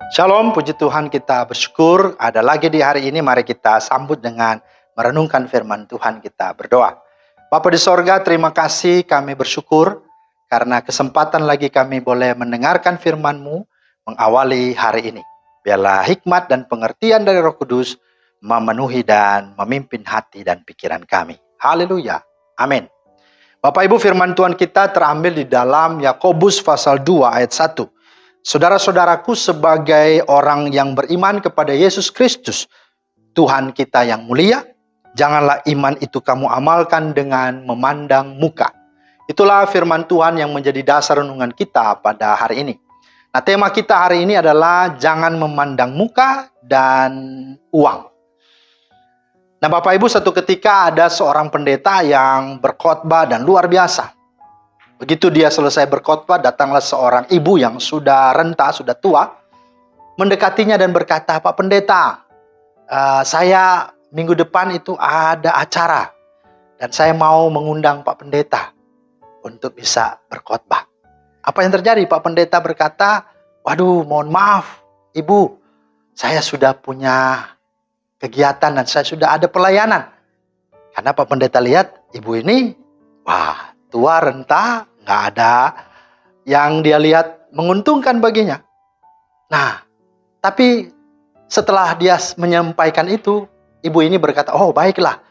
Shalom, puji Tuhan, kita bersyukur ada lagi di hari ini. Mari kita sambut dengan merenungkan firman Tuhan, kita berdoa. Bapa di sorga, terima kasih, kami bersyukur karena kesempatan lagi kami boleh mendengarkan firman-Mu mengawali hari ini. Biarlah hikmat dan pengertian dari Roh Kudus memenuhi dan memimpin hati dan pikiran kami. Haleluya, amin. Bapak Ibu, firman Tuhan kita terambil di dalam Yakobus pasal 2 ayat 1. Saudara-saudaraku, sebagai orang yang beriman kepada Yesus Kristus, Tuhan kita yang mulia, janganlah iman itu kamu amalkan dengan memandang muka. Itulah firman Tuhan yang menjadi dasar renungan kita pada hari ini. Nah, tema kita hari ini adalah jangan memandang muka dan uang. Nah, Bapak Ibu, satu ketika ada seorang pendeta yang berkhotbah dan luar biasa. Begitu dia selesai berkhotbah, datanglah seorang ibu yang sudah renta, sudah tua, mendekatinya dan berkata, "Pak Pendeta, saya minggu depan itu ada acara, dan saya mau mengundang Pak Pendeta untuk bisa berkhotbah." Apa yang terjadi? Pak Pendeta berkata, "Waduh, mohon maaf, Ibu, saya sudah punya kegiatan dan saya sudah ada pelayanan." Karena Pak Pendeta lihat ibu ini, wah, tua, renta, nggak ada yang dia lihat menguntungkan baginya. Nah, tapi setelah dia menyampaikan itu, ibu ini berkata, "Oh, baiklah,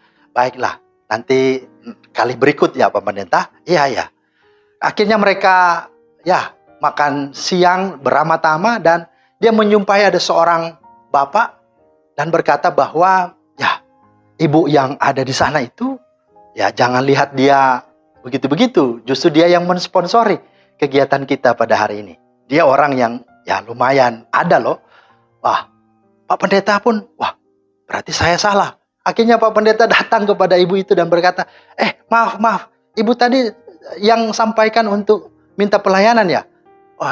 nanti kali berikut ya Pak Pendeta." Iya. Akhirnya mereka makan siang beramah-tamah dan dia menyumpahi ada seorang bapak dan berkata bahwa ibu yang ada di sana itu jangan lihat dia begitu-begitu, justru dia yang mensponsori kegiatan kita pada hari ini. Dia orang yang lumayan ada loh. Wah, Pak Pendeta pun, berarti saya salah. Akhirnya Pak Pendeta datang kepada ibu itu dan berkata, maaf, ibu tadi yang sampaikan untuk minta pelayanan ya?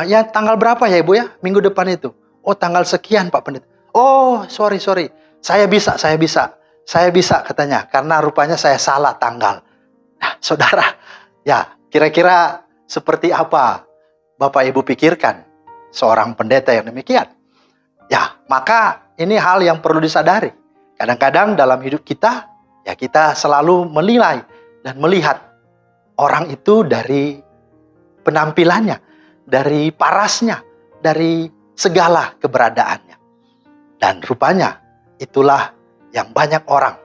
Ya tanggal berapa ya ibu ya? Minggu depan itu. Oh, tanggal sekian Pak Pendeta. Oh, sorry. Saya bisa katanya, karena rupanya saya salah tanggal. Nah, saudara, kira-kira seperti apa Bapak Ibu pikirkan seorang pendeta yang demikian? Maka ini hal yang perlu disadari. Kadang-kadang dalam hidup kita, kita selalu menilai dan melihat orang itu dari penampilannya, dari parasnya, dari segala keberadaannya. Dan rupanya itulah yang banyak orang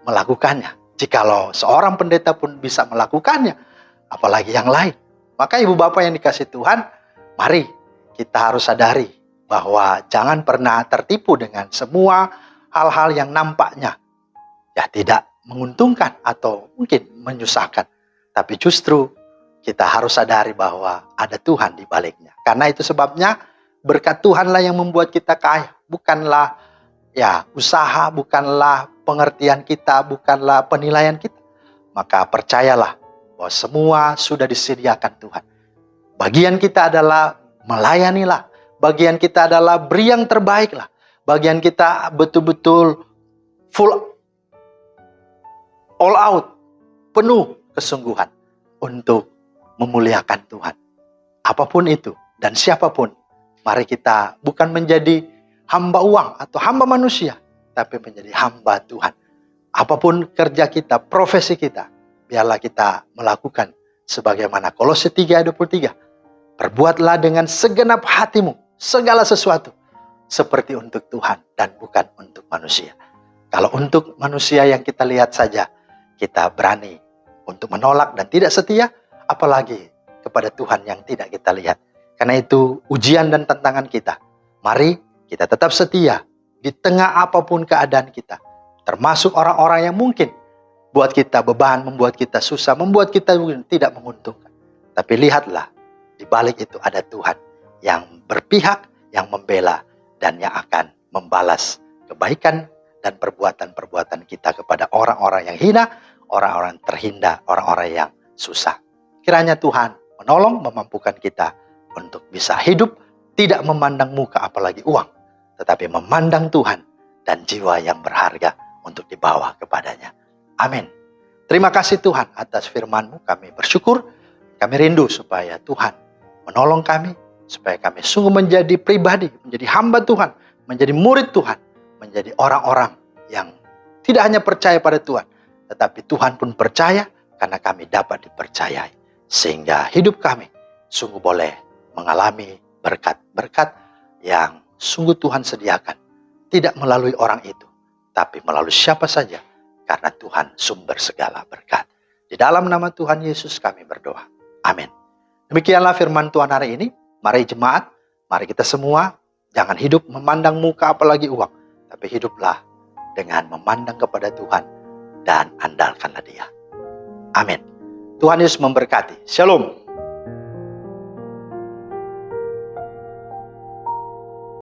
melakukannya. Jikalau seorang pendeta pun bisa melakukannya, apalagi yang lain. Maka ibu bapak yang dikasih Tuhan, mari kita harus sadari bahwa jangan pernah tertipu dengan semua hal-hal yang nampaknya tidak menguntungkan atau mungkin menyusahkan. Tapi justru kita harus sadari bahwa ada Tuhan di baliknya. Karena itu sebabnya berkat Tuhanlah yang membuat kita kaya, bukanlah usaha, bukanlah pengertian kita, bukanlah penilaian kita. Maka percayalah bahwa semua sudah disediakan Tuhan. Bagian kita adalah melayanilah. Bagian kita adalah beri yang terbaiklah. Bagian kita betul-betul full all out, penuh kesungguhan untuk memuliakan Tuhan. Apapun itu dan siapapun, mari kita bukan menjadi hamba uang atau hamba manusia, tapi menjadi hamba Tuhan. Apapun kerja kita, profesi kita, biarlah kita melakukan sebagaimana Kolose 3 ayat 23. Perbuatlah dengan segenap hatimu segala sesuatu seperti untuk Tuhan dan bukan untuk manusia. Kalau untuk manusia yang kita lihat saja, kita berani untuk menolak dan tidak setia, apalagi kepada Tuhan yang tidak kita lihat. Karena itu ujian dan tantangan kita. Mari kita tetap setia di tengah apapun keadaan kita. Termasuk orang-orang yang mungkin buat kita beban, membuat kita susah, membuat kita tidak menguntungkan. Tapi lihatlah, di balik itu ada Tuhan yang berpihak, yang membela, dan yang akan membalas kebaikan dan perbuatan-perbuatan kita kepada orang-orang yang hina, orang-orang terhina, orang-orang yang susah. Kiranya Tuhan menolong, memampukan kita untuk bisa hidup, tidak memandang muka apalagi uang, tetapi memandang Tuhan dan jiwa yang berharga untuk dibawa kepadanya. Amin. Terima kasih Tuhan atas firman-Mu. Kami bersyukur, kami rindu supaya Tuhan menolong kami, supaya kami sungguh menjadi pribadi, menjadi hamba Tuhan, menjadi murid Tuhan, menjadi orang-orang yang tidak hanya percaya pada Tuhan, tetapi Tuhan pun percaya karena kami dapat dipercayai. Sehingga hidup kami sungguh boleh mengalami berkat-berkat yang sungguh Tuhan sediakan. Tidak melalui orang itu, tapi melalui siapa saja, karena Tuhan sumber segala berkat. Di dalam nama Tuhan Yesus kami berdoa. Amin. Demikianlah firman Tuhan hari ini. Mari jemaat, mari kita semua jangan hidup memandang muka apalagi uang, tapi hiduplah dengan memandang kepada Tuhan dan andalkanlah Dia. Amin. Tuhan Yesus memberkati. Shalom.